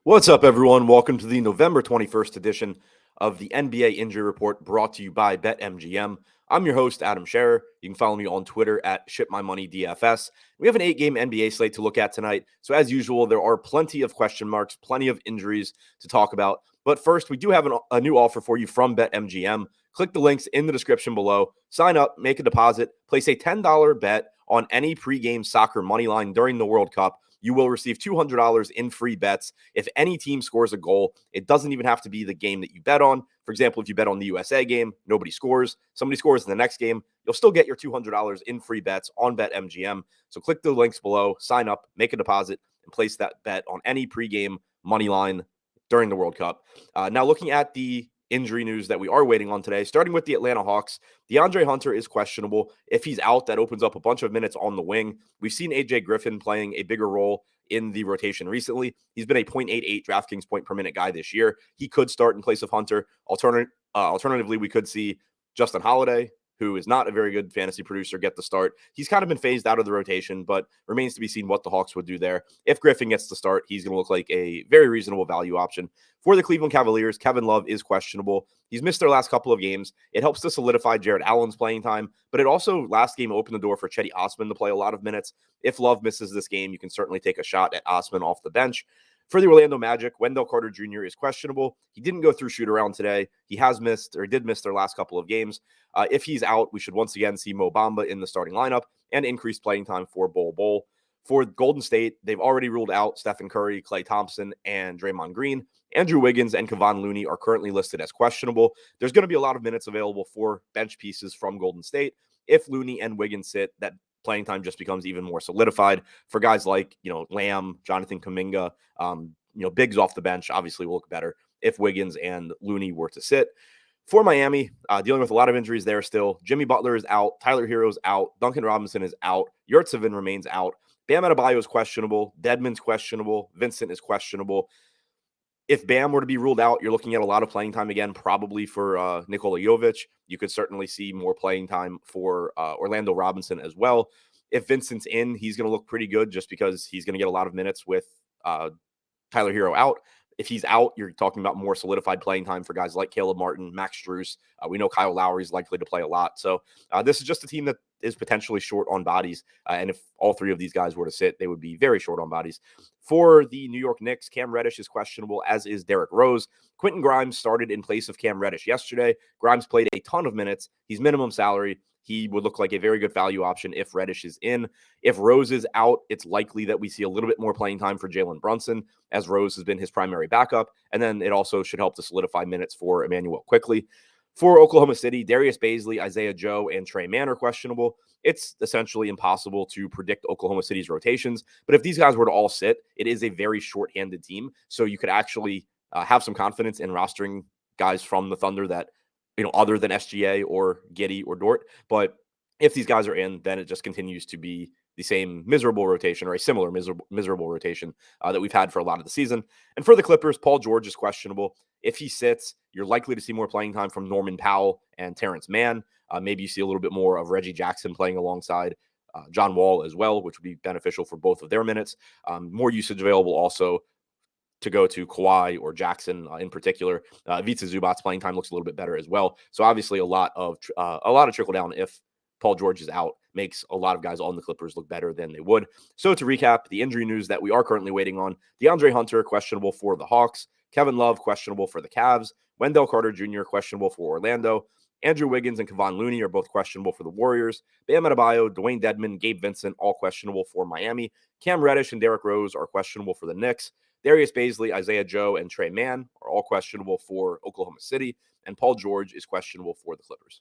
What's up, everyone? Welcome to the November 21st edition of the NBA Injury Report brought to you by BetMGM. I'm your host, Adam Scherer. You can follow me on Twitter at ShipMyMoneyDFS. We have an 8-game NBA slate to look at tonight. So as usual, there are plenty of question marks, plenty of injuries to talk about. But first, we do have a new offer for you from BetMGM. Click the links in the description below. Sign up, make a deposit, place a $10 bet on any pregame soccer money line during the World Cup. You will receive $200 in free bets if any team scores a goal. It doesn't even have to be the game that you bet on. For example, if you bet on the USA game, nobody scores. Somebody scores in the next game, you'll still get your $200 in free bets on BetMGM. So click the links below, sign up, make a deposit, and place that bet on any pregame money line during the World Cup. Now, looking at the injury news that we are waiting on today, starting with the Atlanta Hawks, DeAndre Hunter is questionable. If he's out, that opens up a bunch of minutes on the wing. We've seen AJ Griffin playing a bigger role in the rotation recently. He's been a 0.88 DraftKings point per minute guy this year. He could start in place of Hunter. Alternatively, we could see Justin Holiday, who is not a very good fantasy producer, get the start. He's kind of been phased out of the rotation, but remains to be seen what the Hawks would do there. If Griffin gets the start, he's going to look like a very reasonable value option. For the Cleveland Cavaliers, Kevin Love is questionable. He's missed their last couple of games. It helps to solidify Jared Allen's playing time, but it also, last game, opened the door for Cedi Osman to play a lot of minutes. If Love misses this game, you can certainly take a shot at Osman off the bench. For the Orlando Magic, Wendell Carter Jr. is questionable. He didn't go through shoot-around today. He has missed, or did miss, their last couple of games. If he's out, we should once again see Mo Bamba in the starting lineup and increased playing time for Bol. For Golden State, they've already ruled out Stephen Curry, Klay Thompson, and Draymond Green. Andrew Wiggins and Kevon Looney are currently listed as questionable. There's going to be a lot of minutes available for bench pieces from Golden State. If Looney and Wiggins sit, that playing time just becomes even more solidified for guys like, Lamb, Jonathan Kuminga, bigs off the bench obviously will look better if Wiggins and Looney were to sit. For Miami, dealing with a lot of injuries there still. Jimmy Butler is out. Tyler Herro's out. Duncan Robinson is out. Yurtseven remains out. Bam Adebayo is questionable. Dedmon's questionable. Vincent is questionable. If Bam were to be ruled out, you're looking at a lot of playing time again, probably for Nikola Jovic. You could certainly see more playing time for Orlando Robinson as well. If Vincent's in, he's going to look pretty good just because he's going to get a lot of minutes with Tyler Herro out. If he's out, you're talking about more solidified playing time for guys like Caleb Martin, Max Strus. We know Kyle Lowry is likely to play a lot. So this is just a team that is potentially short on bodies. And if all three of these guys were to sit, they would be very short on bodies. For the New York Knicks, Cam Reddish is questionable, as is Derrick Rose. Quentin Grimes started in place of Cam Reddish yesterday. Grimes played a ton of minutes. He's minimum salary. He would look like a very good value option if Reddish is in. If Rose is out, it's likely that we see a little bit more playing time for Jalen Brunson, as Rose has been his primary backup. And then it also should help to solidify minutes for Emmanuel quickly. For Oklahoma City, Darius Bazely, Isaiah Joe, and Trey Mann are questionable. It's essentially impossible to predict Oklahoma City's rotations. But if these guys were to all sit, it is a very short-handed team. So you could actually have some confidence in rostering guys from the Thunder that, other than SGA or Giddey or Dort. But if these guys are in, then it just continues to be the same miserable rotation, or a similar miserable rotation that we've had for a lot of the season. And for the Clippers, Paul George is questionable. If he sits, you're likely to see more playing time from Norman Powell and Terrence Mann. Maybe you see a little bit more of Reggie Jackson playing alongside John Wall as well, which would be beneficial for both of their minutes. More usage available also to go to Kawhi or Jackson in particular. Ivica Zubac's playing time looks a little bit better as well. So obviously a lot of trickle down if Paul George is out, makes a lot of guys on the Clippers look better than they would. So to recap, the injury news that we are currently waiting on: DeAndre Hunter, questionable for the Hawks. Kevin Love, questionable for the Cavs. Wendell Carter Jr., questionable for Orlando. Andrew Wiggins and Kevon Looney are both questionable for the Warriors. Bam Adebayo, Dwayne Dedmon, Gabe Vincent, all questionable for Miami. Cam Reddish and Derrick Rose are questionable for the Knicks. Darius Bazely, Isaiah Joe, and Trey Mann are all questionable for Oklahoma City. And Paul George is questionable for the Clippers.